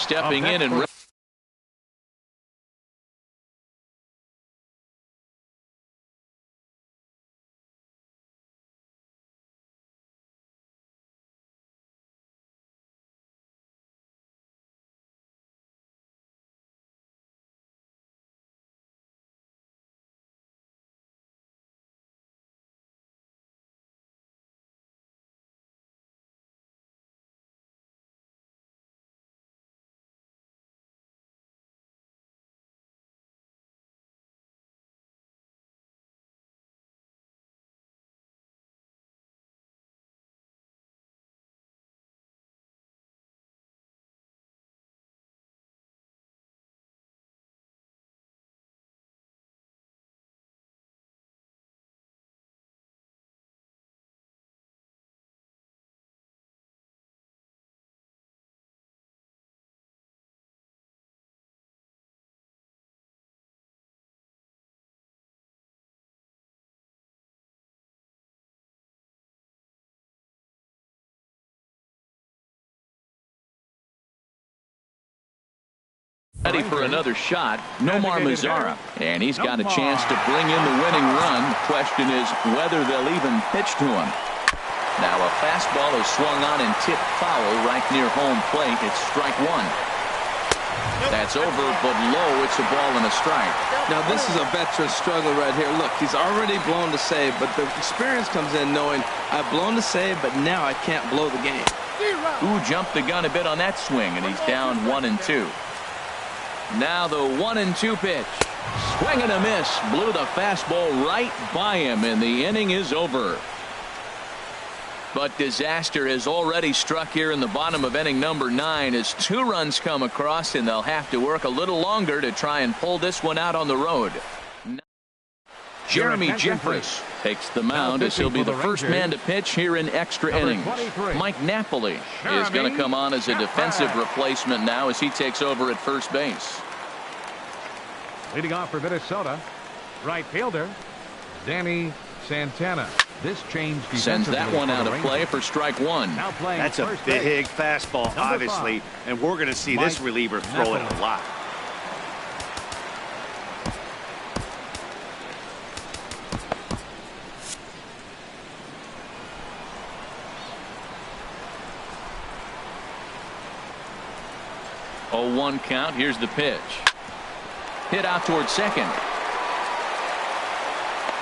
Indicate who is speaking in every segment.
Speaker 1: stepping in and ready for another shot. Nomar Mazara, and he's got a chance to bring in the winning run. The question is whether they'll even pitch to him. Now a fastball is swung on and tipped foul right near home plate. It's strike one. That's over, but low. It's a ball and a strike.
Speaker 2: Now this is a veteran struggle right here. Look, he's already blown the save, but the experience comes in knowing I've blown the save, but now I can't blow the game.
Speaker 1: Who jumped the gun a bit on that swing, and he's down 1-2. Now the 1-2 pitch. Swing and a miss. Blew the fastball right by him, and the inning is over. But disaster has already struck here in the bottom of inning number 9 as 2 runs come across, and they'll have to work a little longer to try and pull this one out on the road. Jeremy Jeffress takes the mound as he'll be the first man to pitch here in extra innings. Mike Napoli is going to come on as a defensive replacement now as he takes over at first base.
Speaker 3: Leading off for Minnesota, right fielder Danny Santana. This change
Speaker 1: sends that one out of play for strike one.
Speaker 4: That's a big fastball, obviously, and we're going to see this reliever throw it a lot.
Speaker 1: Oh, 1 count. Here's the pitch. Hit out towards second.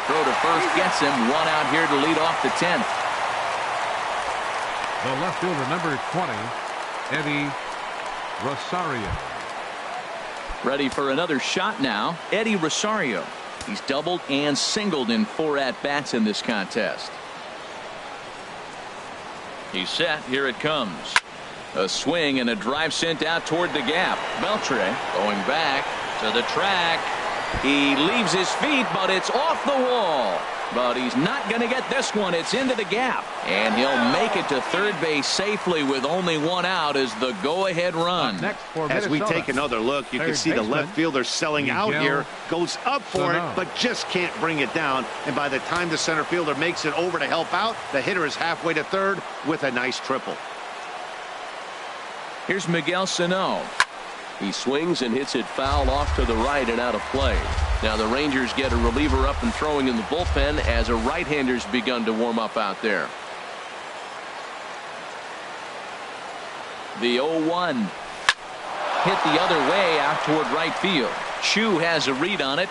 Speaker 1: Throw to first gets him. 1 out here to lead off the 10th.
Speaker 3: The left fielder, number 20, Eddie Rosario.
Speaker 1: Ready for another shot now. Eddie Rosario. He's doubled and singled in 4 at-bats in this contest. He's set. Here it comes. A swing and a drive sent out toward the gap. Beltre going back to the track. He leaves his feet, but it's off the wall. But he's not going to get this one. It's into the gap. And he'll make it to third base safely with only 1 out as the go-ahead run.
Speaker 4: As we take another look, you can see the left fielder selling out here. Goes up for it, but just can't bring it down. And by the time the center fielder makes it over to help out, the hitter is halfway to third with a nice triple.
Speaker 1: Here's Miguel Sano. He swings and hits it foul off to the right and out of play. Now the Rangers get a reliever up and throwing in the bullpen as a right-hander's begun to warm up out there. The 0-1 hit the other way out toward right field. Chu has a read on it.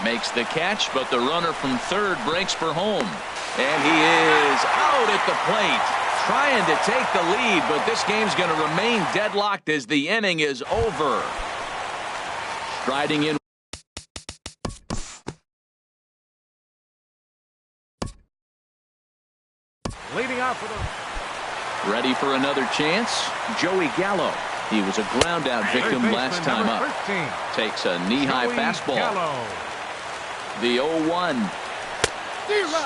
Speaker 1: Makes the catch, but the runner from third breaks for home. And he is out at the plate. Trying to take the lead, but this game's going to remain deadlocked as the inning is over. Striding in.
Speaker 3: Leading off for the.
Speaker 1: Ready for another chance. Joey Gallo. He was a ground out victim last time up.
Speaker 3: 13.
Speaker 1: Takes a knee-high fastball.
Speaker 3: Gallo.
Speaker 1: The 0-1.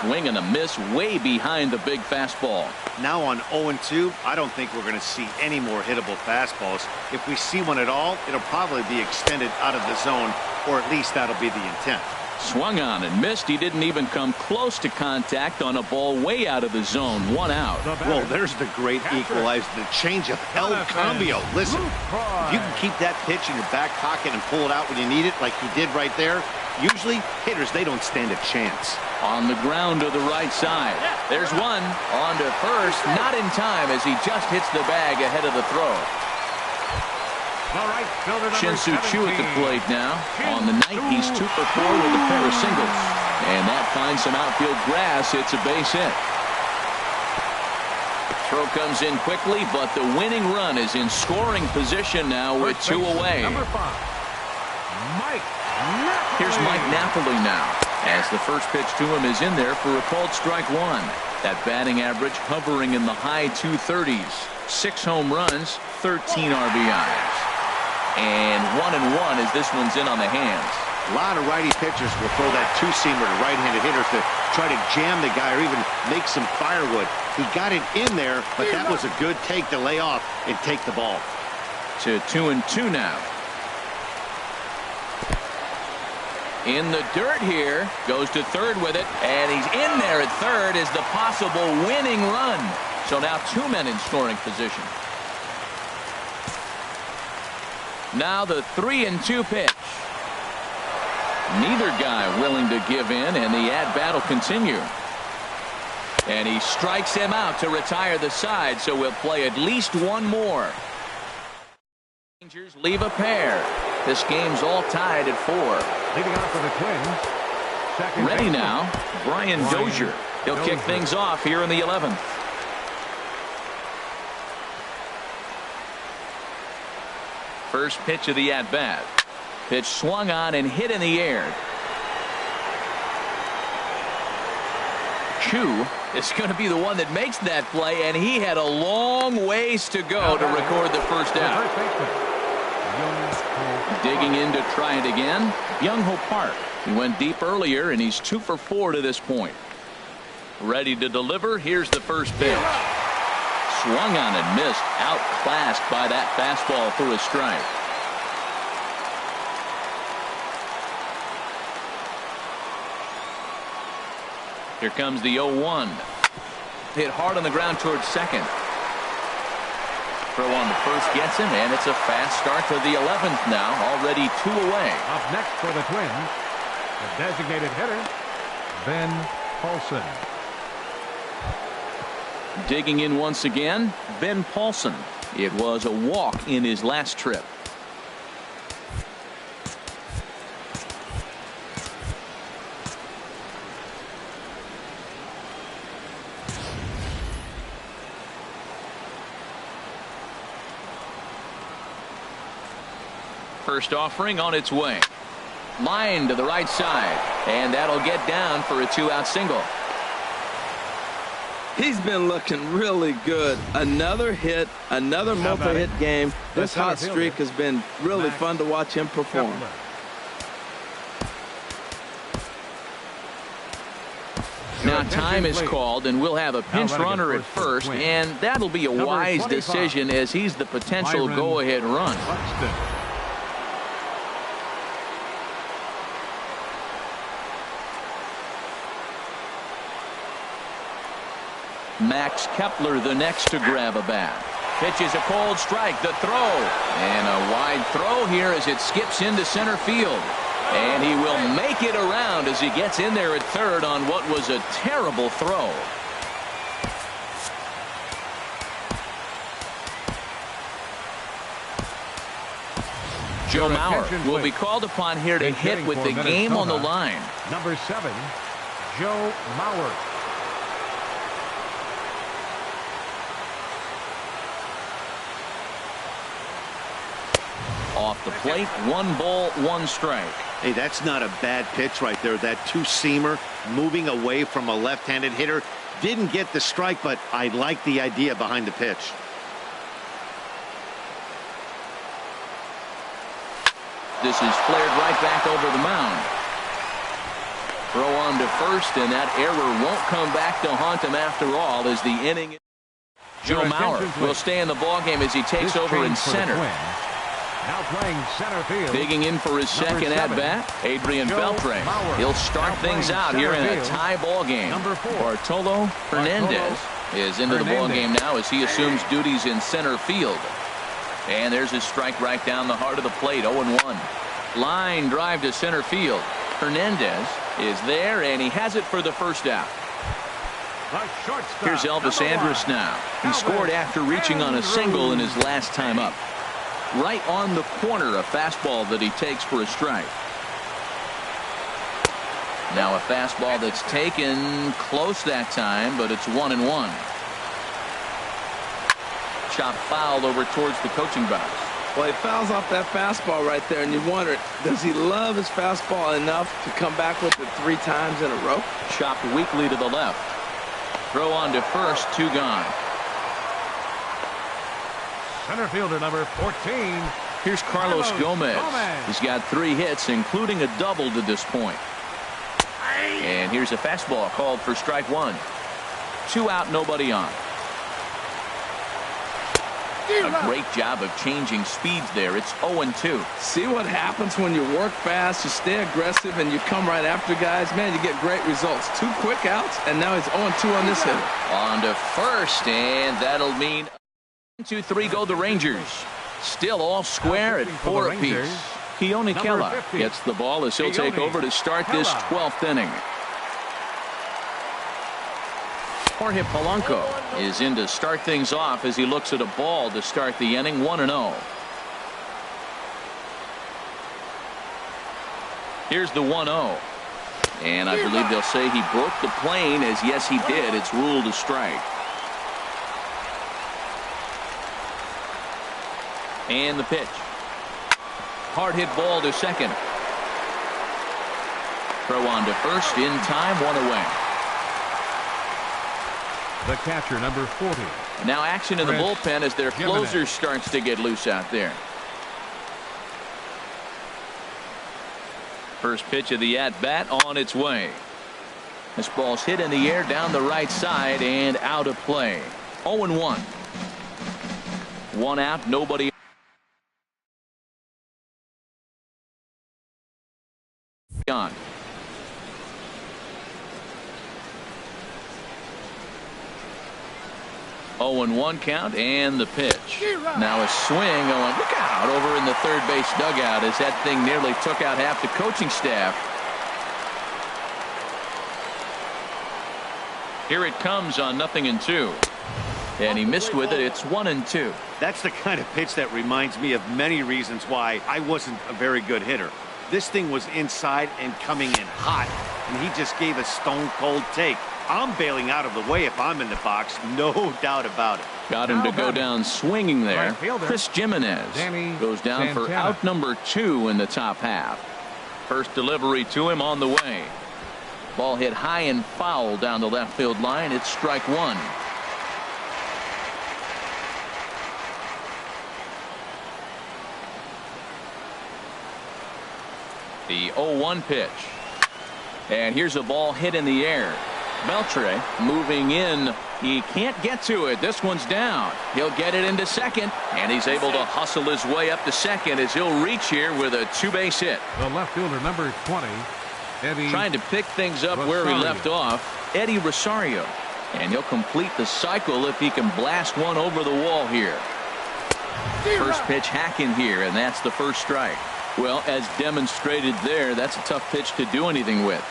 Speaker 1: Swing and a miss way behind the big fastball.
Speaker 4: Now on 0-2, I don't think we're going to see any more hittable fastballs. If we see one at all, it'll probably be extended out of the zone, or at least that'll be the intent.
Speaker 1: Swung on and missed. He didn't even come close to contact on a ball way out of the zone. 1 out.
Speaker 4: Well, there's the great equalizer, the change of El Cambio. Listen, if you can keep that pitch in your back pocket and pull it out when you need it, like he did right there, usually hitters, they don't stand a chance.
Speaker 1: On the ground to the right side. There's one. On to first. Not in time as he just hits the bag ahead of the throw. Shin-Soo Choo at the plate now. On the night, he's 2 for 4 with a pair of singles. And that finds some outfield grass. It's a base hit. Throw comes in quickly, but the winning run is in scoring position now with 2 away. Here's Mike Napoli now, as the first pitch to him is in there for a called strike 1. That batting average hovering in the high 230s. 6 home runs, 13 RBIs. And 1-1 as this one's in on the hands.
Speaker 4: A lot of righty pitchers will throw that two-seamer to right-handed hitters to try to jam the guy or even make some firewood. He got it in there, but that was a good take to lay off and take the ball.
Speaker 1: To 2-2 now. In the dirt here, goes to third with it, and he's in there at third as the possible winning run. So now 2 men in scoring position. Now the 3-2 pitch. Neither guy willing to give in, and the at-bat will continue. And he strikes him out to retire the side, so we'll play at least 1 more. Rangers leave a pair. This game's all tied at 4.
Speaker 3: Leading off for the Twins.
Speaker 1: Ready now, Brian Dozier. He'll kick things off here in the 11th. First pitch of the at-bat. Pitch swung on and hit in the air. Choo is going to be the one that makes that play, and he had a long ways to go to record the first out. Digging in to try it again, Byung-Ho Park. He went deep earlier, and he's 2 for 4 to this point. Ready to deliver. Here's the first pitch. Swung on and missed. Outclassed by that fastball through a strike. Here comes the 0-1. Hit hard on the ground towards second. Throw on the first gets him, and it's a fast start to the 11th now. Already 2 away.
Speaker 3: Up next for the Twins, the designated hitter, Ben Paulson.
Speaker 1: Digging in once again, Ben Paulson. It was a walk in his last trip. First offering on its way. Line to the right side, and that'll get down for a 2-out single.
Speaker 2: He's been looking really good. Another hit, another multi-hit game. This hot streak has been really fun to watch him perform.
Speaker 1: Now time is called, and we'll have a pinch runner at first, and that'll be a wise decision as he's the potential go-ahead run. Max Kepler the next to grab a bat. Pitches a cold strike. The throw. And a wide throw here as it skips into center field. And he will make it around as he gets in there at third on what was a terrible throw. Joe Mauer will be called upon here to hit with the game on the line.
Speaker 3: Number 7, Joe Mauer.
Speaker 1: Off the plate, 1 ball, 1 strike.
Speaker 4: Hey, that's not a bad pitch right there. That two-seamer moving away from a left-handed hitter. Didn't get the strike, but I like the idea behind the pitch.
Speaker 1: This is flared right back over the mound. Throw on to first, and that error won't come back to haunt him after all as the inning. Joe Mauer will stay in the ballgame as he takes over in center.
Speaker 3: Now playing center field.
Speaker 1: Digging in for his second at-bat, Adrian Beltre. He'll start things out here in a tie ball game. Bartolo Hernandez is into the ball game now as he assumes duties in center field. And there's his strike right down the heart of the plate, 0-1. Line drive to center field. Hernandez is there, and he has it for the first out. Here's Elvis Andrus now. He scored after reaching on a single in his last time up. Right on the corner, a fastball that he takes for a strike. Now a fastball that's taken close that time, but it's 1-1. Chop foul over towards the coaching box.
Speaker 2: Well, he fouls off that fastball right there, and you wonder, does he love his fastball enough to come back with it 3 times in a row?
Speaker 1: Chopped weakly to the left. Throw on to first, 2 gone.
Speaker 3: Center fielder number 14.
Speaker 1: Here's Carlos Gomez. He's got 3 hits, including a double to this point. And here's a fastball called for strike 1. 2 out, nobody on. A great job of changing speeds there. It's 0-2.
Speaker 2: See what happens when you work fast, you stay aggressive, and you come right after guys. Man, you get great results. 2 quick outs, and now he's 0-2 on this hitter.
Speaker 1: On to first, and that'll mean 1-2-3 go the Rangers. Still all square at 4 apiece. Keone Kela gets the ball as he'll take over to start this 12th inning. Jorge Polanco is in to start things off as he looks at a ball to start the inning, 1-0. Here's the 1-0. And I believe they'll say he broke the plane, as yes he did. It's ruled a strike. And the pitch. Hard hit ball to second. Throw on to first in time, 1 away.
Speaker 3: The catcher, number 40.
Speaker 1: Now action in the bullpen as their closer starts to get loose out there. First pitch of the at-bat on its way. This ball's hit in the air down the right side and out of play. 0-1. 1 out, nobody on. 0-1 count and the pitch. Now a swing going, look out, over in the third base dugout as that thing nearly took out half the coaching staff. Here it comes on 0-2. And he missed with it. It's 1-2.
Speaker 4: That's the kind of pitch that reminds me of many reasons why I wasn't a very good hitter. This thing was inside and coming in hot, and he just gave a stone-cold take. I'm bailing out of the way if I'm in the box, no doubt about it.
Speaker 1: Got him to go down swinging there. Chris Jimenez goes down for out number 2 in the top half. First delivery to him on the way. Ball hit high and foul down the left field line. It's strike 1. The 0-1 pitch. And here's a ball hit in the air. Beltre moving in. He can't get to it. This one's down. He'll get it into second, and he's able to hustle his way up to second as he'll reach here with a 2-base hit.
Speaker 3: The left fielder, number 20, Eddie.
Speaker 1: Trying to pick things up where he left off, Eddie Rosario. And he'll complete the cycle if he can blast one over the wall here. First pitch hacking here, and that's the first strike. Well, as demonstrated there, that's a tough pitch to do anything with.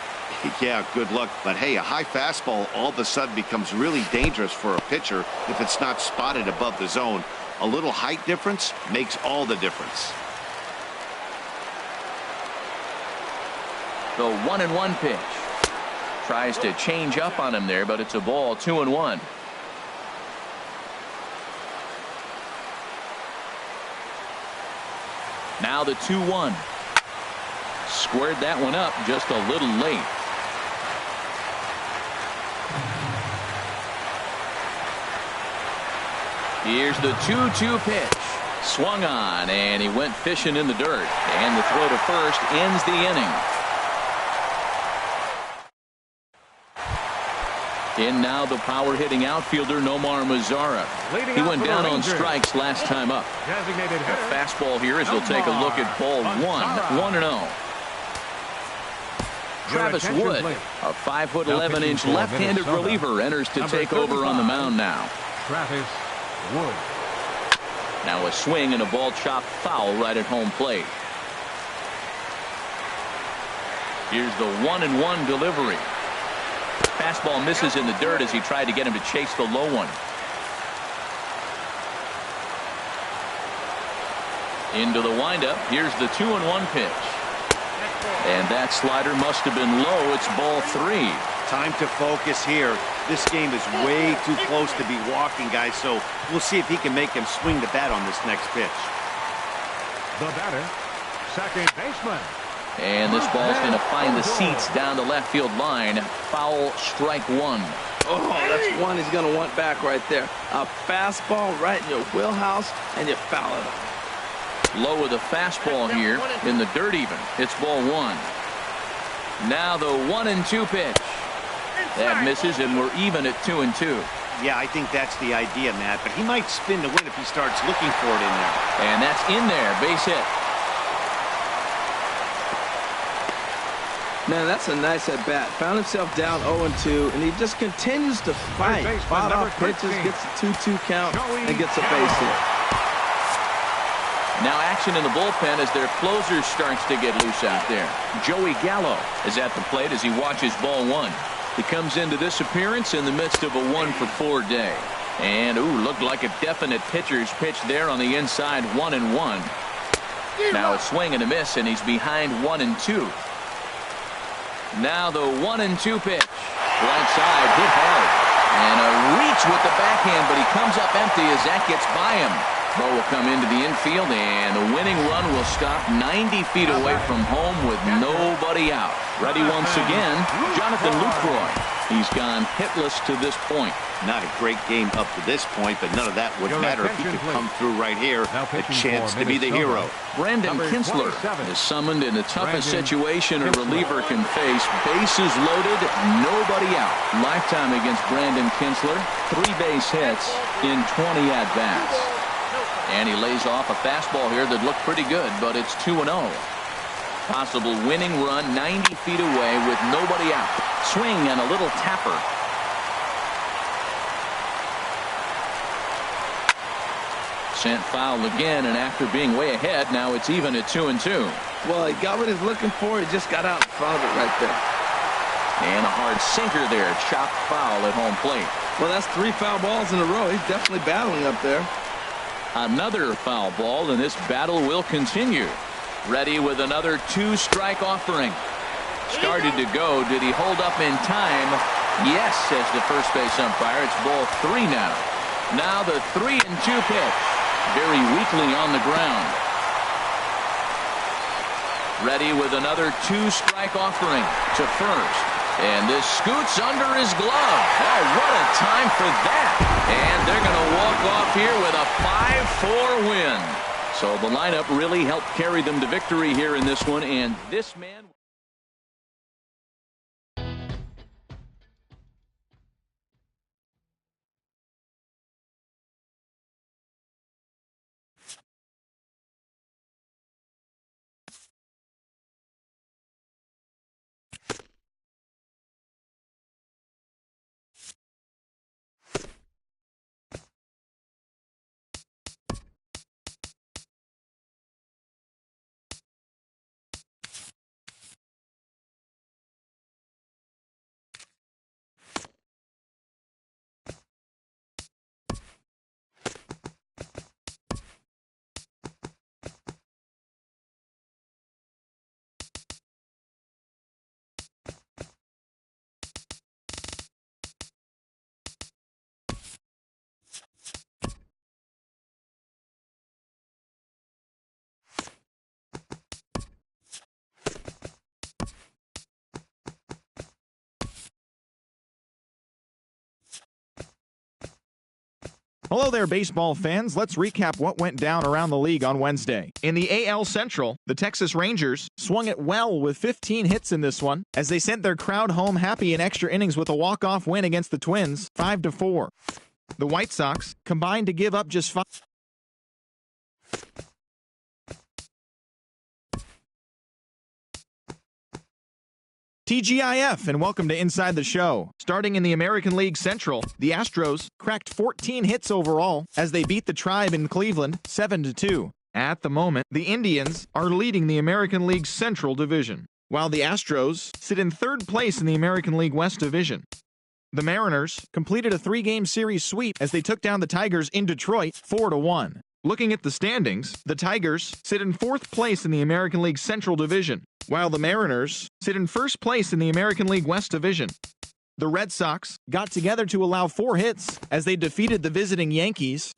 Speaker 4: Yeah, good luck. But hey, a high fastball all of a sudden becomes really dangerous for a pitcher if it's not spotted above the zone. A little height difference makes all the difference.
Speaker 1: The 1-1 pitch. Tries to change up on him there, but it's a ball, 2-1. Now the 2-1. Squared that one up just a little late. Here's the 2-2 pitch. Swung on, and he went fishing in the dirt. And the throw to first ends the inning. In now the power-hitting outfielder Nomar Mazara. He went down on strikes last time up.
Speaker 3: Designated hitter.
Speaker 1: A fastball here as we'll take a look at ball one. 1-0. Travis Wood, a 5'11" left-handed reliever, enters to take over on the mound now.
Speaker 3: Travis Wood.
Speaker 1: Now a swing and a ball chopped foul right at home plate. Here's the 1-1 delivery. Fastball misses in the dirt as he tried to get him to chase the low one. Into the windup. Here's the 2-1 pitch. And that slider must have been low. It's ball 3.
Speaker 4: Time to focus here. This game is way too close to be walking, guys, so we'll see if he can make him swing the bat on this next pitch.
Speaker 3: The batter, second baseman.
Speaker 1: And this ball's going to find the seats down the left field line. Foul, strike 1.
Speaker 2: Oh, that's one he's going to want back right there. A fastball right in your wheelhouse, and you foul it off.
Speaker 1: Low with a fastball here in the dirt even. It's ball 1. Now the 1-2 pitch. That misses, and we're even at 2-2.
Speaker 4: Yeah, I think that's the idea, Matt, but he might spin the win if he starts looking for it in there.
Speaker 1: And that's in there. Base hit.
Speaker 2: Man, that's a nice at-bat. Found himself down 0-2, and he just continues to fight. Fought off pitches, gets a 2-2 count, and gets a base hit.
Speaker 1: Now action in the bullpen as their closer starts to get loose out there. Joey Gallo is at the plate as he watches ball 1. He comes into this appearance in the midst of a 1-for-4 day. And, looked like a definite pitcher's pitch there on the inside, 1-1. Now a swing and a miss, and he's behind 1-2. Now the 1-2 pitch. Right side, hit hard. And a reach with the backhand, but he comes up empty as that gets by him. Ball will come into the infield, and the winning run will stop 90 feet away from home with nobody out. Ready once again, Jonathan Lucroy. He's gone hitless to this point.
Speaker 4: Not a great game up to this point, but none of that would matter if he could come through right here. A chance to be the hero.
Speaker 1: Brandon Kinsler is summoned in the toughest situation a reliever can face. Bases loaded, nobody out. Lifetime against Brandon Kinsler. 3 base hits in 20 at-bats. And he lays off a fastball here that looked pretty good, but it's 2-0. Possible winning run 90 feet away with nobody out. Swing and a little tapper. Sent foul again, and after being way ahead, now it's even at 2-2.
Speaker 2: Well, he got what he's looking for. He just got out in front of it right there.
Speaker 1: And a hard sinker there. Chopped foul at home plate.
Speaker 2: Well, that's 3 foul balls in a row. He's definitely battling up there.
Speaker 1: Another foul ball, and this battle will continue. Ready with another 2-strike offering. Started to go. Did he hold up in time? Yes, says the first base umpire. It's ball 3 now. Now the 3-2 pitch. Very weakly on the ground. Ready with another 2-strike offering to first. And this scoots under his glove. Oh, what a time for that. And they're going to walk off here with a 5-4 win. So the lineup really helped carry them to victory here in this one. And this man...
Speaker 5: Hello there, baseball fans. Let's recap what went down around the league on Wednesday. In the AL Central, the Texas Rangers swung it well with 15 hits in this one as they sent their crowd home happy in extra innings with a walk-off win against the Twins, 5-4. The White Sox combined to give up just 5. TGIF, and welcome to Inside the Show. Starting in the American League Central, the Astros cracked 14 hits overall as they beat the Tribe in Cleveland 7-2. At the moment, the Indians are leading the American League Central Division, while the Astros sit in third place in the American League West Division. The Mariners completed a 3-game series sweep as they took down the Tigers in Detroit 4-1. Looking at the standings, the Tigers sit in fourth place in the American League Central Division, while the Mariners sit in first place in the American League West Division. The Red Sox got together to allow 4 hits as they defeated the visiting Yankees.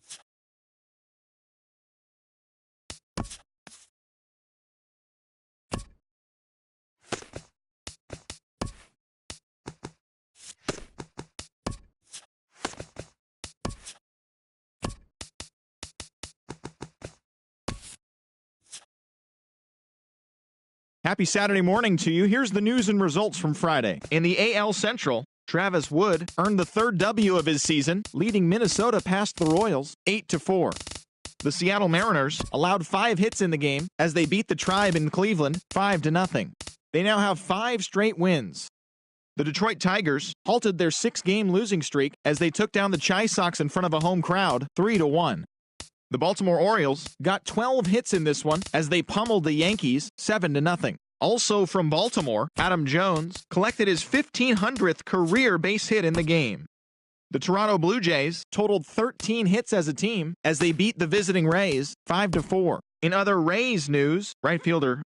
Speaker 5: Happy Saturday morning to you. Here's the news and results from Friday. In the AL Central, Travis Wood earned the 3rd W of his season, leading Minnesota past the Royals 8-4. The Seattle Mariners allowed 5 hits in the game as they beat the Tribe in Cleveland 5-0. They now have 5 straight wins. The Detroit Tigers halted their 6-game losing streak as they took down the Chi Sox in front of a home crowd 3-1. The Baltimore Orioles got 12 hits in this one as they pummeled the Yankees 7-0. Also from Baltimore, Adam Jones collected his 1,500th career base hit in the game. The Toronto Blue Jays totaled 13 hits as a team as they beat the visiting Rays 5-4. In other Rays news, right fielder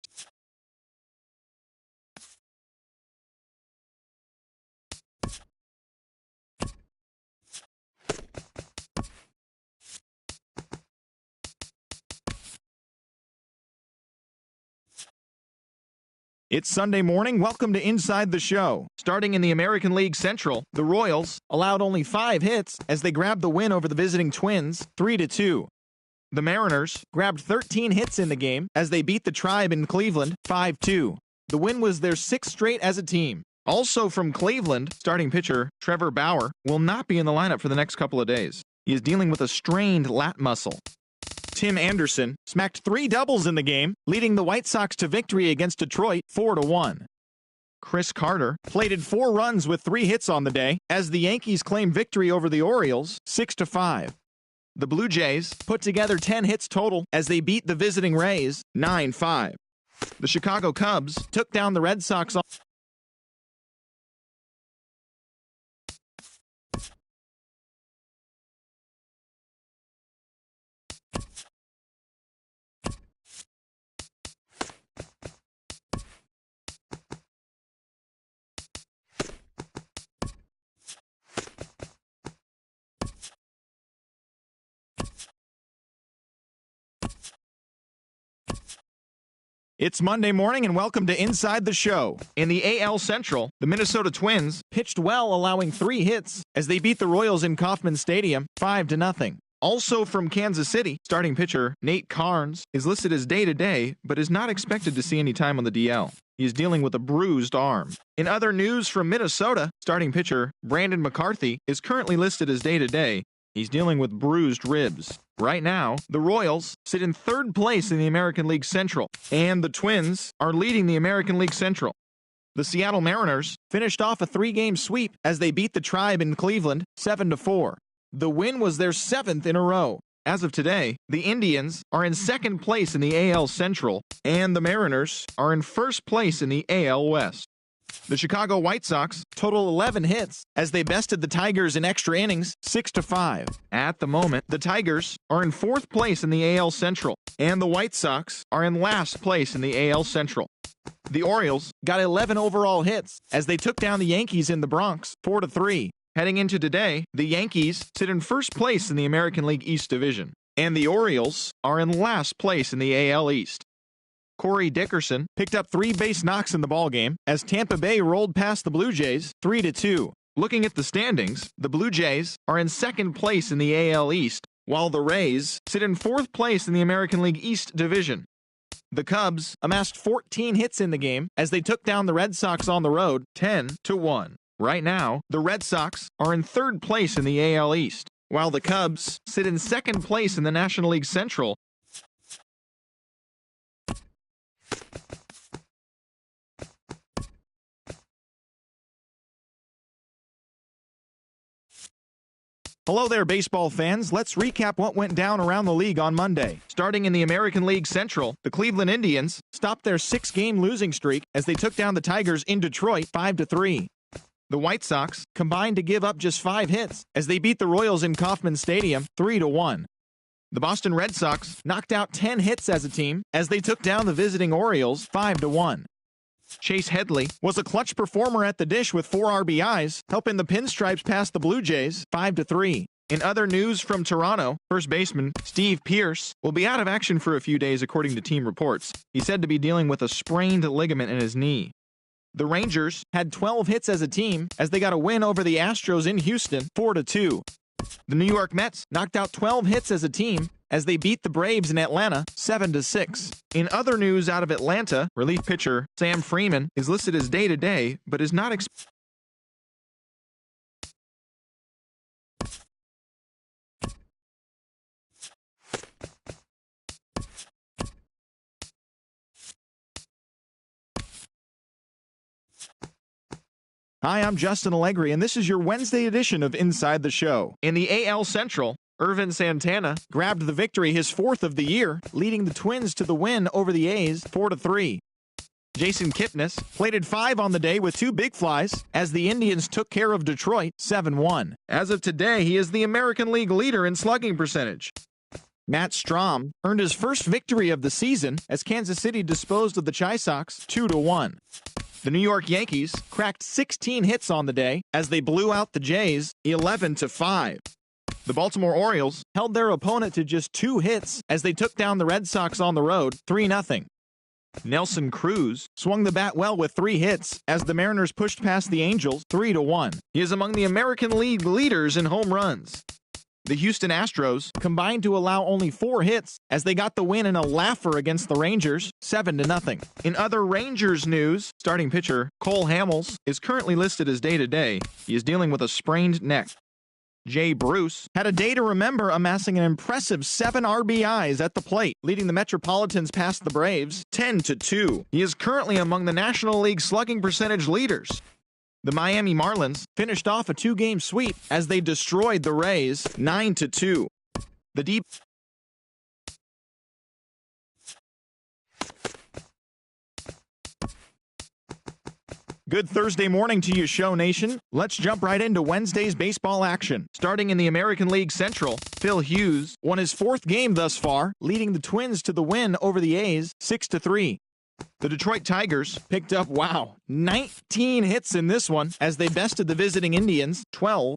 Speaker 5: It's Sunday morning. Welcome to Inside the Show. Starting in the American League Central, the Royals allowed only 5 hits as they grabbed the win over the visiting Twins 3-2. The Mariners grabbed 13 hits in the game as they beat the Tribe in Cleveland 5-2. The win was their 6th straight as a team. Also from Cleveland, starting pitcher Trevor Bauer will not be in the lineup for the next couple of days. He is dealing with a strained lat muscle. Tim Anderson smacked 3 doubles in the game, leading the White Sox to victory against Detroit 4-1. Chris Carter plated 4 runs with 3 hits on the day as the Yankees claimed victory over the Orioles 6-5. The Blue Jays put together 10 hits total as they beat the visiting Rays 9-5. The Chicago Cubs took down the Red Sox. It's Monday morning and welcome to Inside the Show. In the AL Central, the Minnesota Twins pitched well, allowing 3 hits as they beat the Royals in Kauffman Stadium 5-0. Also from Kansas City, starting pitcher Nate Carnes is listed as day-to-day, but is not expected to see any time on the DL. He is dealing with a bruised arm. In other news from Minnesota, starting pitcher Brandon McCarthy is currently listed as day-to-day. He's dealing with bruised ribs. Right now, the Royals sit in 3rd place in the American League Central, and the Twins are leading the American League Central. The Seattle Mariners finished off a 3-game sweep as they beat the Tribe in Cleveland 7-4. The win was their 7th in a row. As of today, the Indians are in 2nd place in the AL Central, and the Mariners are in 1st place in the AL West. The Chicago White Sox total 11 hits as they bested the Tigers in extra innings 6-5. At the moment, the Tigers are in 4th place in the AL Central, and the White Sox are in last place in the AL Central. The Orioles got 11 overall hits as they took down the Yankees in the Bronx 4-3. Heading into today, the Yankees sit in 1st place in the American League East Division, and the Orioles are in last place in the AL East. Corey Dickerson picked up 3 base knocks in the ballgame as Tampa Bay rolled past the Blue Jays 3-2. Looking at the standings, the Blue Jays are in second place in the AL East, while the Rays sit in fourth place in the American League East Division. The Cubs amassed 14 hits in the game as they took down the Red Sox on the road 10-1. Right now, the Red Sox are in third place in the AL East, while the Cubs sit in second place in the National League Central. Hello there, baseball fans. Let's recap what went down around the league on Monday. Starting in the American League Central, the Cleveland Indians stopped their 6-game losing streak as they took down the Tigers in Detroit 5-3. The White Sox combined to give up just 5 hits as they beat the Royals in Kauffman Stadium 3-1. The Boston Red Sox knocked out 10 hits as a team as they took down the visiting Orioles 5-1. Chase Headley was a clutch performer at the dish with 4 RBIs, helping the Pinstripes pass the Blue Jays 5-3. In other news from Toronto, first baseman Steve Pearce will be out of action for a few days according to team reports. He's said to be dealing with a sprained ligament in his knee. The Rangers had 12 hits as a team as they got a win over the Astros in Houston 4-2. The New York Mets knocked out 12 hits as a team as they beat the Braves in Atlanta 7-6. In other news out of Atlanta, relief pitcher Sam Freeman is listed as day-to-day, but is not Hi, I'm Justin Allegri, and this is your Wednesday edition of Inside the Show. In the AL Central, Irvin Santana grabbed the victory, his 4th of the year, leading the Twins to the win over the A's 4-3. Jason Kipnis plated 5 on the day with 2 big flies as the Indians took care of Detroit 7-1. As of today, he is the American League leader in slugging percentage. Matt Strahm earned his first victory of the season as Kansas City disposed of the Chi Sox 2-1. The New York Yankees cracked 16 hits on the day as they blew out the Jays 11-5. The Baltimore Orioles held their opponent to just 2 hits as they took down the Red Sox on the road 3-0. Nelson Cruz swung the bat well with 3 hits as the Mariners pushed past the Angels 3-1. He is among the American League leaders in home runs. The Houston Astros combined to allow only 4 hits as they got the win in a laugher against the Rangers 7-0. In other Rangers news, starting pitcher Cole Hamels is currently listed as day-to-day. He is dealing with a sprained neck. Jay Bruce had a day to remember, amassing an impressive 7 RBIs at the plate, leading the Metropolitans past the Braves 10-2. He is currently among the National League slugging percentage leaders. The Miami Marlins finished off a 2-game sweep as they destroyed the Rays 9-2. The deep Good Thursday morning to you, Show Nation. Let's jump right into Wednesday's baseball action. Starting in the American League Central, Phil Hughes won his 4th game thus far, leading the Twins to the win over the A's 6-3. The Detroit Tigers picked up, 19 hits in this one as they bested the visiting Indians 12.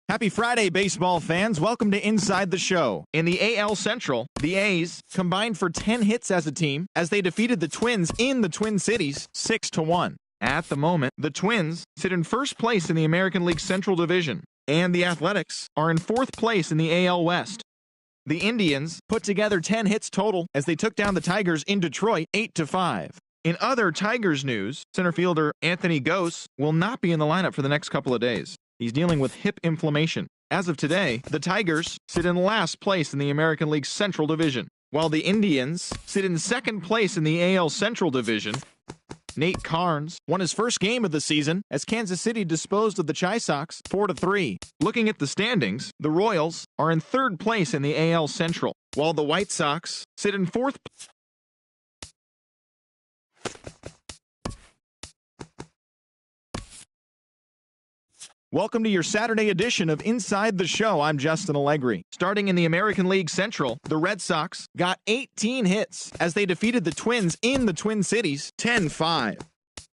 Speaker 5: Happy Friday, baseball fans. Welcome to Inside the Show. In the AL Central, the A's combined for 10 hits as a team as they defeated the Twins in the Twin Cities 6-1. At the moment, the Twins sit in first place in the American League Central Division, and the Athletics are in 4th place in the AL West. The Indians put together 10 hits total as they took down the Tigers in Detroit 8-5. In other Tigers news, center fielder Anthony Gose will not be in the lineup for the next couple of days. He's dealing with hip inflammation. As of today, the Tigers sit in last place in the American League Central Division, while the Indians sit in 2nd place in the AL Central Division. Nate Carnes won his first game of the season as Kansas City disposed of the Chi Sox 4-3. Looking at the standings, the Royals are in 3rd place in the AL Central, while the White Sox sit in 4th. Welcome to your Saturday edition of Inside the Show. I'm Justin Allegri. Starting in the American League Central, the Red Sox got 18 hits as they defeated the Twins in the Twin Cities 10-5.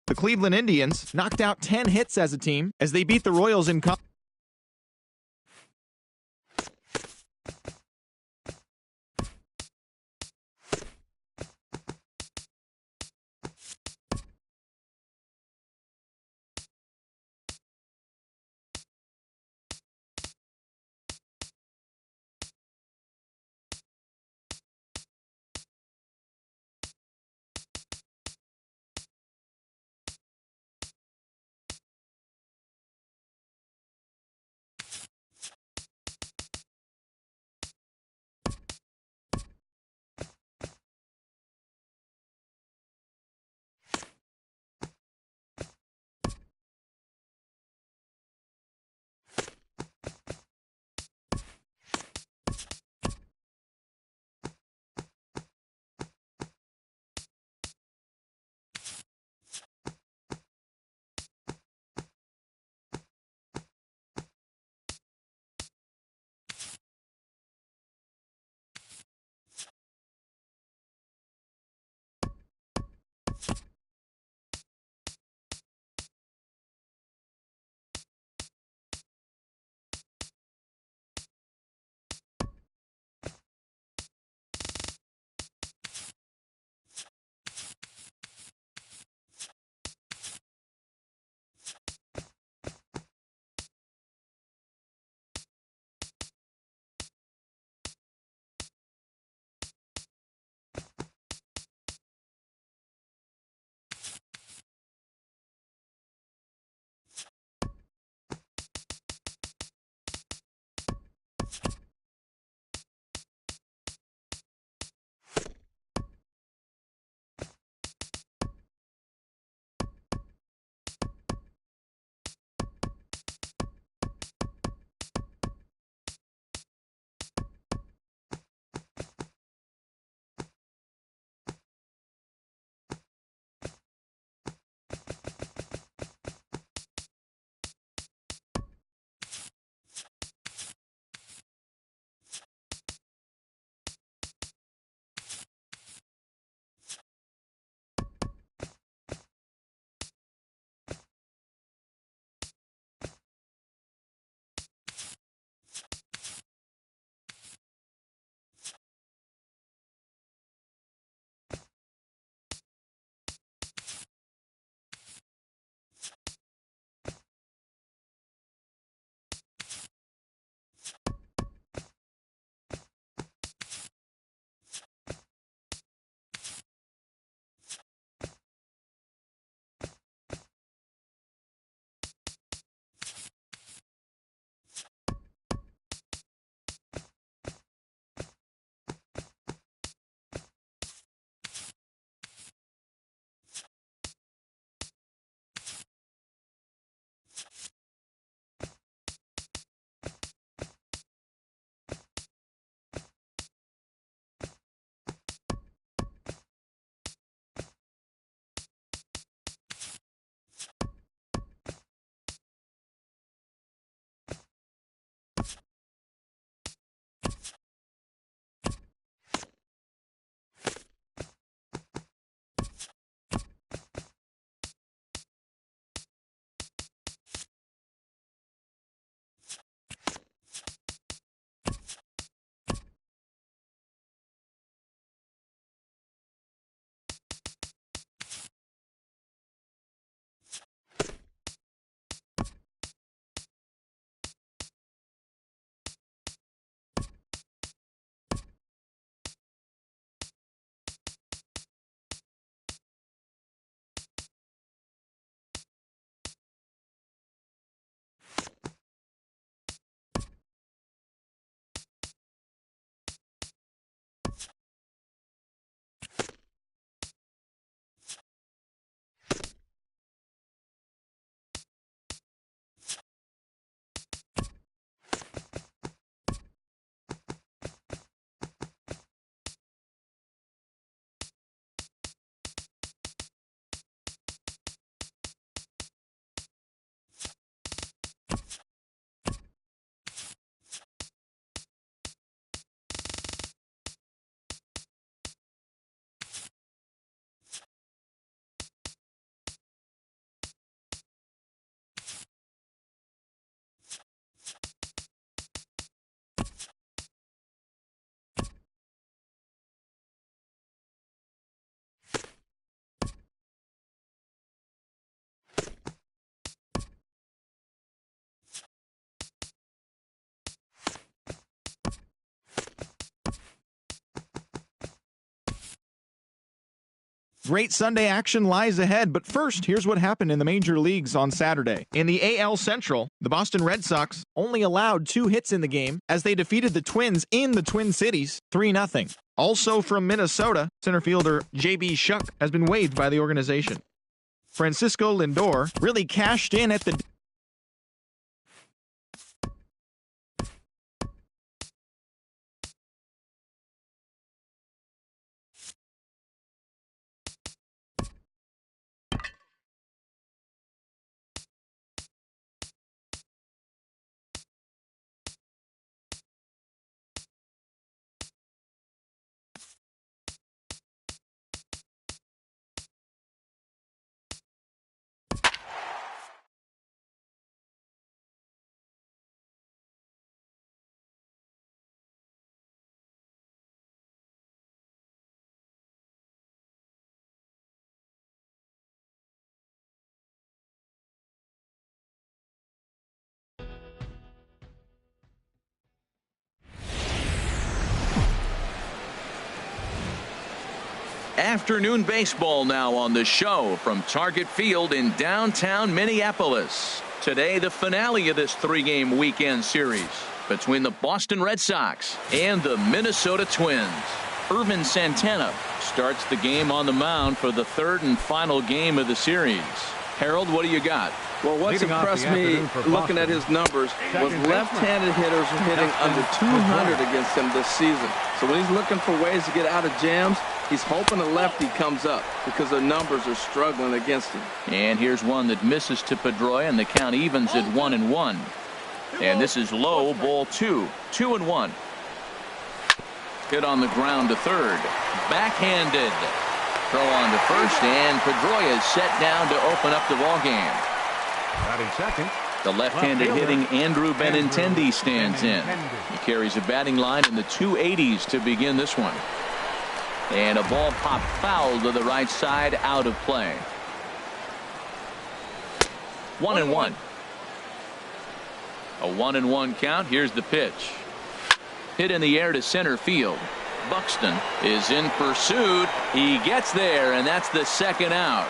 Speaker 5: The Cleveland Indians knocked out 10 hits as a team as they beat the Royals in Great Sunday action lies ahead, but first, here's what happened in the major leagues on Saturday. In the AL Central, the Boston Red Sox only allowed 2 hits in the game as they defeated the Twins in the Twin Cities 3-0. Also from Minnesota, center fielder J.B. Shuck has been waived by the organization. Francisco Lindor really cashed in at the
Speaker 1: Afternoon baseball now on the show from Target Field in downtown Minneapolis. Today, the finale of this 3-game weekend series between the Boston Red Sox and the Minnesota Twins. Ervin Santana starts the game on the mound for the 3rd and final game of the series. Harold, what do you got?
Speaker 2: Well, what's impressed me looking at his numbers was left-handed hitters are hitting under 200 against him this season. So when he's looking for ways to get out of jams, he's hoping a lefty comes up because the numbers are struggling against him.
Speaker 1: And here's one that misses to Pedroia, and the count evens at 1-1. And this is low, ball 2. 2-1. Hit on the ground to third. Backhanded. Throw on to first, and Pedroia is set down to open up the ball game.
Speaker 3: Batting second,
Speaker 1: the left-handed hitting Andrew Benintendi stands in. He carries a batting line in the 280s to begin this one. And a ball popped foul to the right side, out of play. 1-1. A 1-1 count. Here's the pitch. Hit in the air to center field. Buxton is in pursuit. He gets there, and that's the second out.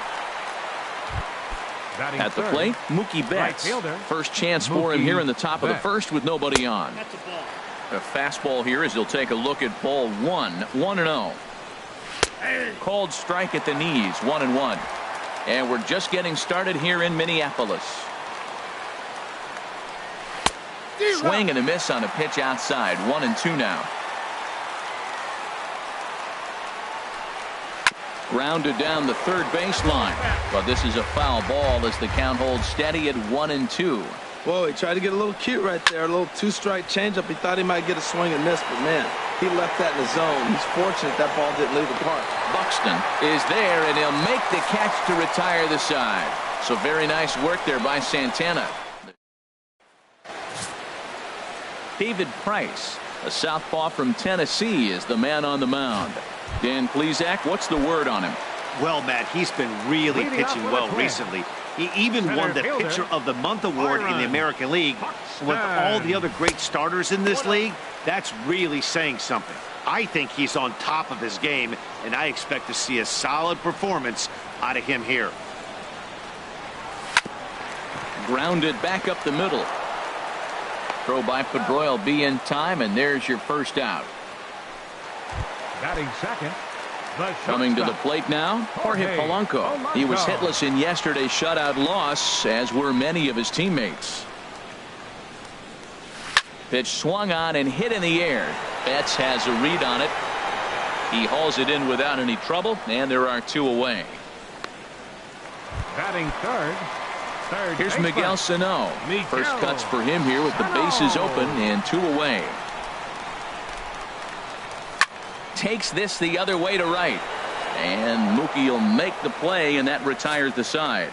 Speaker 1: At the plate, Mookie Betts. First chance for him here in the top of the first with nobody on. A fastball here as he'll take a look at ball 1. 1-0. Called strike at the knees. 1-1. And we're just getting started here in Minneapolis. Swing and a miss on a pitch outside. 1-2 now. Grounded down the third baseline. But this is a foul ball as the count holds steady at 1-2.
Speaker 2: Whoa, he tried to get a little cute right there. A little 2-strike changeup. He thought he might get a swing and miss, but man, he left that in the zone. He's fortunate that ball didn't leave the park.
Speaker 1: Buxton is there, and he'll make the catch to retire the side. So very nice work there by Santana. David Price, a southpaw from Tennessee, is the man on the mound. Dan Plesac, what's the word on him?
Speaker 4: Well, Matt, he's been really pitching well recently. He even won the Pitcher of the Month award in the American League. With all the other great starters in this league, that's really saying something. I think he's on top of his game, and I expect to see a solid performance out of him here.
Speaker 1: Grounded back up the middle. Throw by Pedroia will be in time, and there's your first out.
Speaker 3: Batting second.
Speaker 1: Coming to the plate now, Jorge Polanco. He was hitless in yesterday's shutout loss, as were many of his teammates. Pitch swung on and hit in the air. Betts has a read on it. He hauls it in without any trouble, and there are 2 away.
Speaker 3: Batting third.
Speaker 1: Here's Miguel Sano. First cuts for him here with the bases open and 2 away. Takes this the other way to right. And Mookie will make the play, and that retires the side.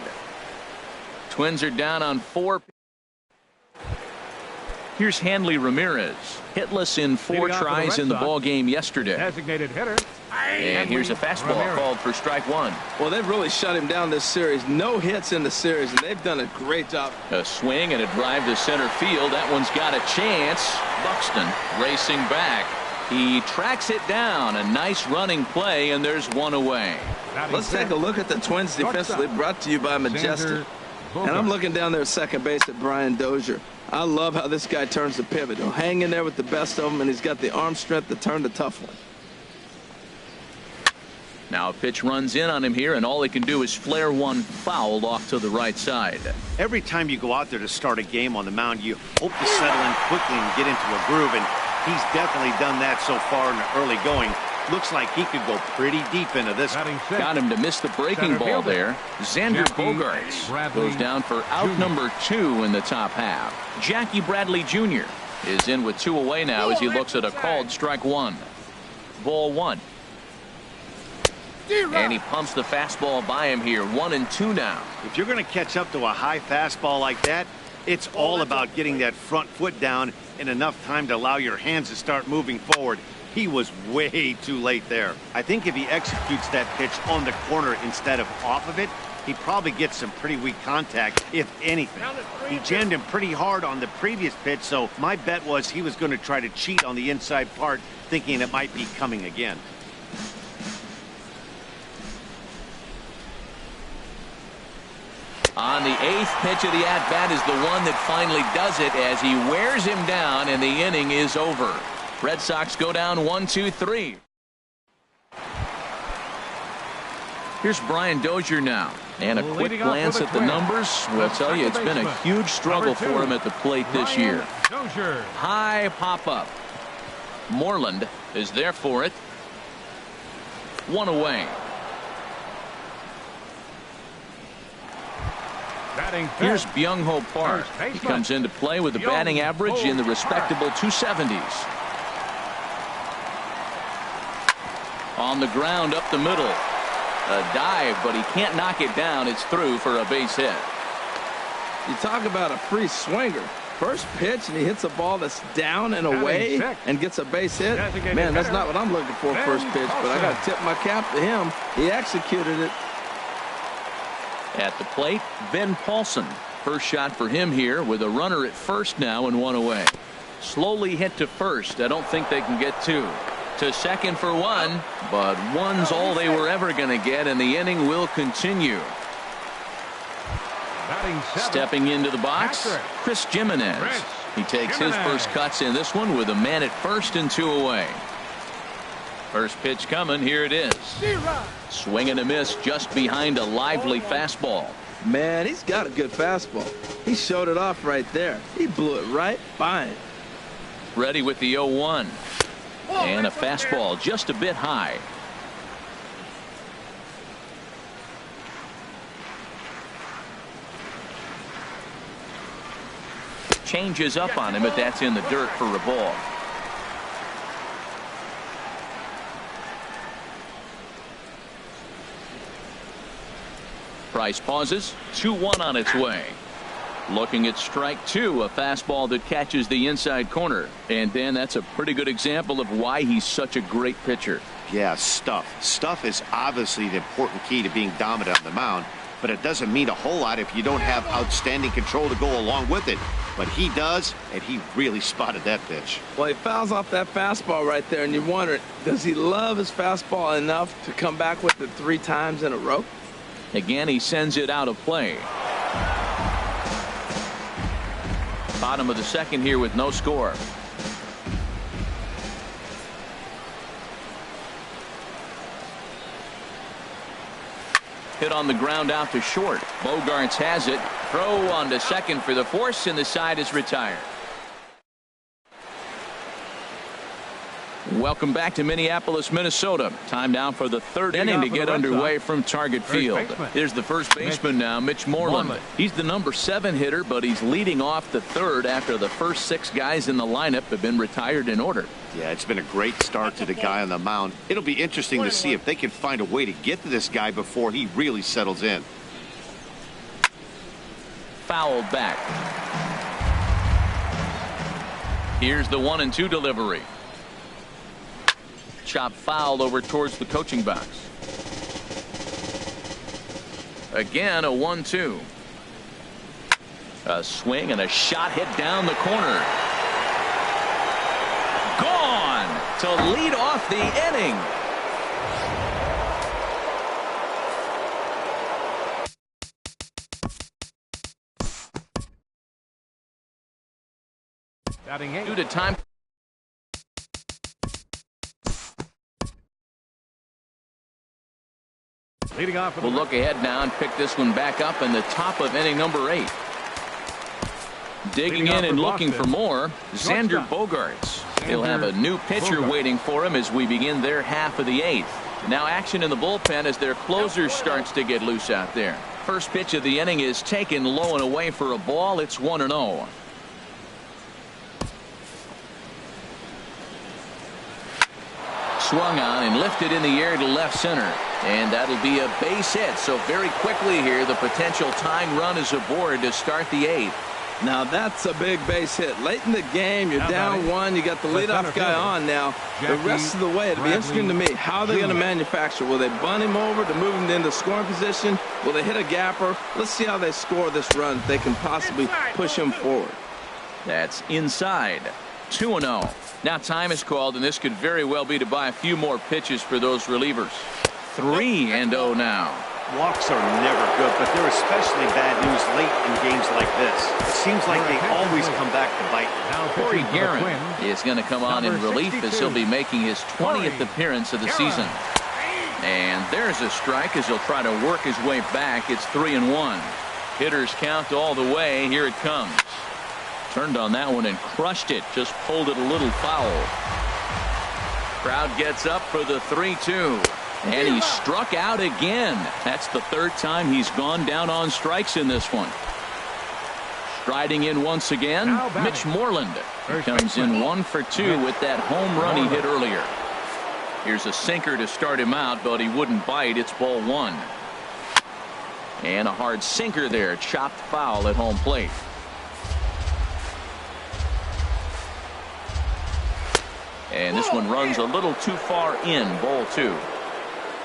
Speaker 1: Twins are down on 4. Here's Hanley Ramirez. Hitless in 4 tries in the ball game yesterday.
Speaker 3: Designated hitter.
Speaker 1: And here's a fastball called for strike 1.
Speaker 2: Well, they've really shut him down this series. No hits in the series, and they've done a great job.
Speaker 1: A swing and a drive to center field. That one's got a chance. Buxton racing back. He tracks it down. A nice running play, and there's one away.
Speaker 2: Let's take a look at the Twins defensively, brought to you by Majestic. And I'm looking down there at second base at Brian Dozier. I love how this guy turns the pivot. He'll hang in there with the best of them, and he's got the arm strength to turn the tough one.
Speaker 1: Now a pitch runs in on him here, and all he can do is flare one foul off to the right side.
Speaker 4: Every time you go out there to start a game on the mound, you hope to settle in quickly and get into a groove, and he's definitely done that so far in the early going. Looks like he could go pretty deep into this.
Speaker 1: Got him to miss the breaking ball there. Xander Bogaerts goes down for out number 2 in the top half. Jackie Bradley Jr. is in with 2 away now as he looks at a called strike 1. Ball 1. And he pumps the fastball by him here. 1-2 now.
Speaker 4: If you're going to catch up to a high fastball like that, it's all about getting that front foot down in enough time to allow your hands to start moving forward. He was way too late there. I think if he executes that pitch on the corner instead of off of it, he probably gets some pretty weak contact, if anything. He jammed him pretty hard on the previous pitch, so my bet was he was going to try to cheat on the inside part, thinking it might be coming again.
Speaker 1: On the 8th pitch of the at-bat is the one that finally does it as he wears him down, and the inning is over. Red Sox go down 1-2-3. Here's Brian Dozier now. And a quick glance at the numbers will tell you it's been a huge struggle for him at the plate this year. High pop-up. Moreland is there for it. 1 away. Here's Byung-Ho Park. He comes into play with a batting average in the respectable 270s. On the ground up the middle. A dive, but he can't knock it down. It's through for a base hit.
Speaker 2: You talk about a free swinger. First pitch, and he hits a ball that's down and away and gets a base hit. Man, that's not what I'm looking for first pitch, but I got to tip my cap to him. He executed it.
Speaker 1: At the plate, Ben Paulson. First shot for him here with a runner at first now and 1 away. Slowly hit to first. I don't think they can get 2. To second for 1, but 1's all they were ever going to get, and the inning will continue. Stepping into the box, Chris Jimenez. He takes his first cuts in this one with a man at first and 2 away. First pitch coming. Here it is. Swing and a miss just behind a lively fastball.
Speaker 2: Man, he's got a good fastball. He showed it off right there. He blew it right by him.
Speaker 1: Ready with the 0-1. And a fastball just a bit high. Changes up on him, but that's in the dirt for a ball. Price pauses. 2-1 on its way. Looking at strike 2, a fastball that catches the inside corner. And Dan, that's a pretty good example of why he's such a great pitcher.
Speaker 4: Yeah, stuff. Stuff is obviously the important key to being dominant on the mound, but it doesn't mean a whole lot if you don't have outstanding control to go along with it. But he does, and he really spotted that pitch.
Speaker 2: Well, he fouls off that fastball right there, and you wonder, does he love his fastball enough to come back with it 3 times in a row?
Speaker 1: Again, he sends it out of play. Bottom of the second here with no score. Hit on the ground out to short. Bogaerts has it. Throw on to second for the force, and the side is retired. Welcome back to Minneapolis, Minnesota. Time now for the 3rd inning to get underway from Target Field. Here's the first baseman now, Mitch Moreland. He's the number 7 hitter, but he's leading off the 3rd after the first 6 guys in the lineup have been retired in order.
Speaker 4: Yeah, it's been a great start to the guy on the mound. It'll be interesting to see if they can find a way to get to this guy before he really settles in.
Speaker 1: Fouled back. Here's the 1-2 delivery. Chop foul over towards the coaching box. Again, a 1-2. A swing and a shot hit down the corner. Gone. to lead off the inning. Due to time.
Speaker 3: Leading off.
Speaker 1: We'll look ahead now and pick this one back up in the top of inning number 8. Digging in and looking for more, Xander Bogaerts. He'll have a new pitcher waiting for him as we begin their half of the 8th. Now action in the bullpen as their closer starts to get loose out there. First pitch of the inning is taken low and away for a ball. It's 1-0. Swung on and lifted in the air to left center. And that'll be a base hit. So very quickly here, the potential tying run is aboard to start the 8th.
Speaker 2: Now that's a big base hit. Late in the game, you're down 1. You got the leadoff guy on now. The rest of the way, it'll be interesting to me. How are they going to manufacture? Will they bunt him over to move him into scoring position? Will they hit a gapper? Let's see how they score this run. If they can possibly push him forward.
Speaker 1: That's inside. 2-0. Now time is called, and this could very well be to buy a few more pitches for those relievers. 3-0 now.
Speaker 4: Walks are never good, but they're especially bad news late in games like this. It seems like they always come back to bite.
Speaker 1: Corey Guerin is going to come on in relief as he'll be making his 20th appearance of the season. And there's a strike as he'll try to work his way back. It's 3-1. Hitters count all the way. Here it comes. Turned on that one and crushed it. Just pulled it a little foul. Crowd gets up for the 3-2. And he struck out again. That's the 3rd time he's gone down on strikes in this one. Striding in once again, Mitch Moreland. He comes in 1 for 2 with that home run he hit earlier. Here's a sinker to start him out, but he wouldn't bite. It's ball 1. And a hard sinker there. Chopped foul at home plate. And this one runs a little too far in. Ball 2.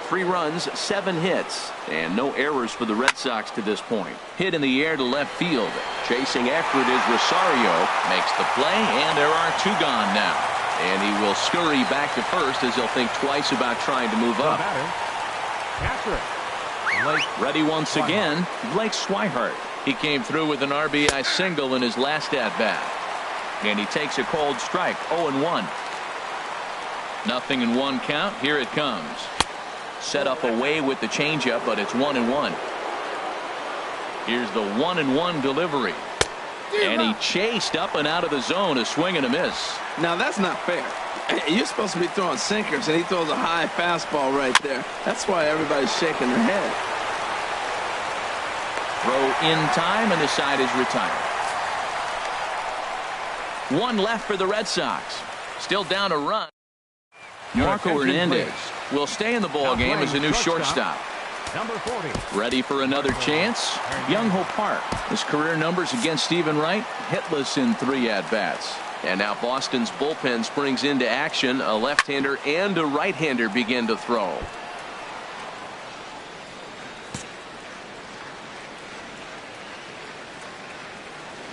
Speaker 1: 3 runs, 7 hits, and no errors for the Red Sox to this point. Hit in the air to left field. Chasing after it is Rosario. Makes the play, and there are 2 gone now. And he will scurry back to first as he'll think twice about trying to move up. Ready once again, Blake Swihart. He came through with an RBI single in his last at-bat. And he takes a cold strike, 0-1. Nothing in 1 count. Here it comes. Set up away with the changeup, but it's 1-1. Here's the 1-1 delivery. And he chased up and out of the zone, a swing and a miss.
Speaker 2: Now that's not fair. You're supposed to be throwing sinkers, and he throws a high fastball right there. That's why everybody's shaking their head.
Speaker 1: Throw in time, and the side is retired. 1 left for the Red Sox. Still down a run. Marco Hernandez will stay in the ball game as a new shortstop.
Speaker 3: Number 40.
Speaker 1: Ready for another chance? Young-Ho Park. His career numbers against Stephen Wright, hitless in 3 at-bats. And now Boston's bullpen springs into action. A left-hander and a right-hander begin to throw.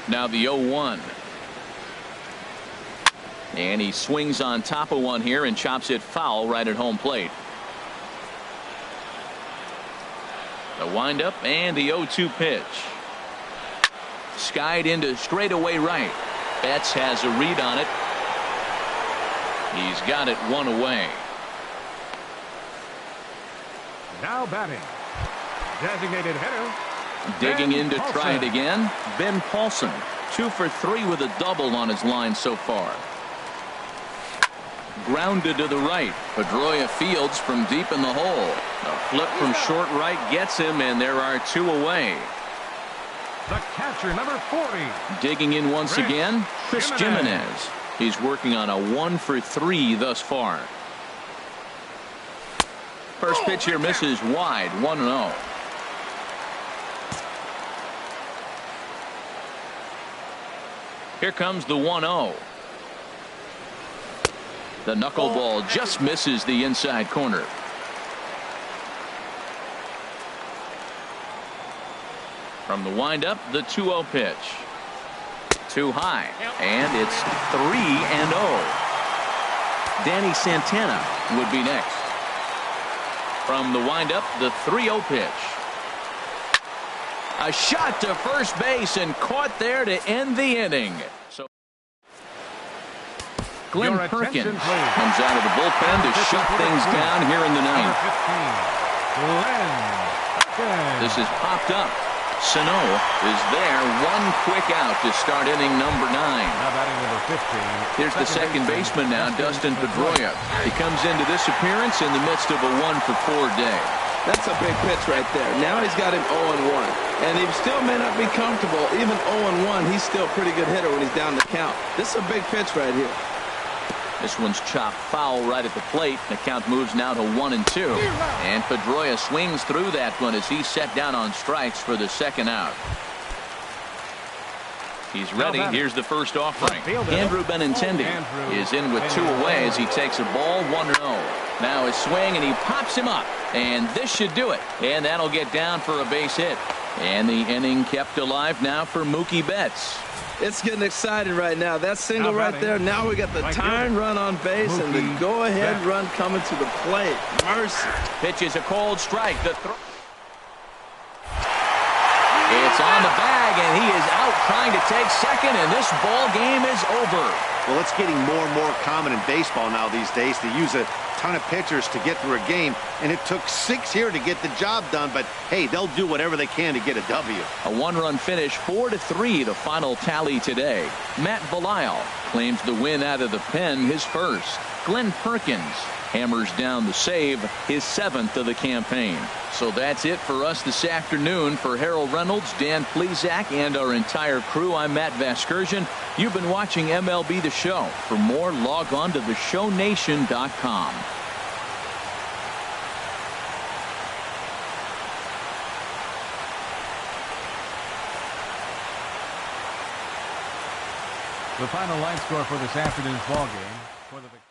Speaker 1: Now the 0-1. And he swings on top of one here and chops it foul right at home plate. The windup and the 0-2 pitch. Skied into straightaway right. Betts has a read on it. He's got it 1 away.
Speaker 3: Now batting. Designated hitter.
Speaker 1: Digging in to try it again. Ben Paulson. 2 for 3 with a double on his line so far. Grounded to the right. Pedroia fields from deep in the hole. A flip from short right gets him, and there are 2 away.
Speaker 3: The catcher, number 40.
Speaker 1: Digging in once again, Chris Jimenez. He's working on a 1 for 3 thus far. First pitch here misses wide, 1-0. Here comes the 1-0. The knuckleball just misses the inside corner. From the windup, the 2-0 pitch. Too high, and it's 3-0. Danny Santana would be next. From the windup, the 3-0 pitch. A shot to first base and caught there to end the inning. So Glenn Perkins comes out of the bullpen to shut things down here in the ninth. This is popped up. Sano is there. One quick out to start inning number 9. Here's the second baseman now, Dustin Pedroia. He comes into this appearance in the midst of a 1-for-4 day.
Speaker 2: That's a big pitch right there. Now he's got him 0-1. And he still may not be comfortable. Even 0-1, he's still a pretty good hitter when he's down the count. This is a big pitch right here.
Speaker 1: This one's chopped foul right at the plate. The count moves now to 1-2. And Pedroia swings through that one as he's set down on strikes for the second out. He's ready. Here's the first offering. Andrew Benintendi is in with 2 away as he takes a ball 1-0. Now his swing, and he pops him up. And this should do it. And that'll get down for a base hit. And the inning kept alive now for Mookie Betts.
Speaker 2: It's getting exciting right now. That single right there. Now we got the tying run on base and the go-ahead run coming to the plate. Mercy.
Speaker 1: Pitch is a cold strike. The throw. It's on the bag, and he is out trying to take second, and this ball game is over.
Speaker 4: Well, it's getting more and more common in baseball now these days to use a ton of pitchers to get through a game, and it took 6 here to get the job done, but hey, they'll do whatever they can to get a W.
Speaker 1: A 1-run finish, 4-3, the final tally today. Matt Belisle claims the win out of the pen, his first. Glenn Perkins hammers down the save, his 7th of the campaign. So that's it for us this afternoon. For Harold Reynolds, Dan Plesac, and our entire crew, I'm Matt Vasgersian. You've been watching MLB The Show. For more, log on to theshownation.com.
Speaker 3: The final line score for this afternoon's ball game for the Victoria.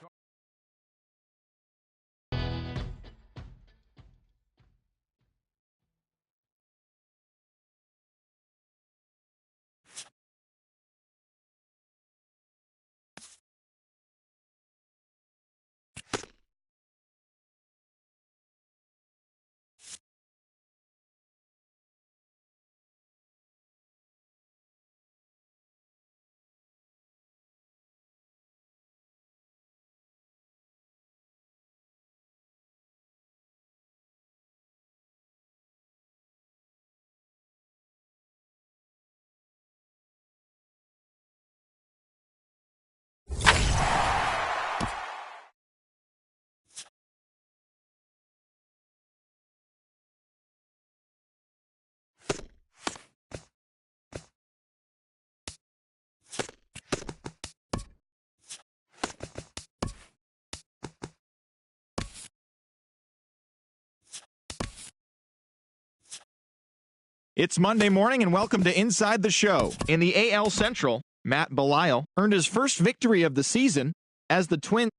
Speaker 5: It's Monday morning, and welcome to Inside the Show. In the AL Central, Matt Belisle earned his first victory of the season as the Twins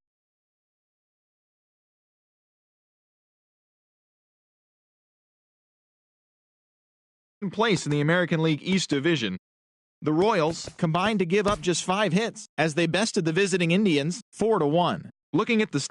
Speaker 5: in place in the American League East Division. The Royals combined to give up just 5 hits as they bested the visiting Indians 4-1. Looking at the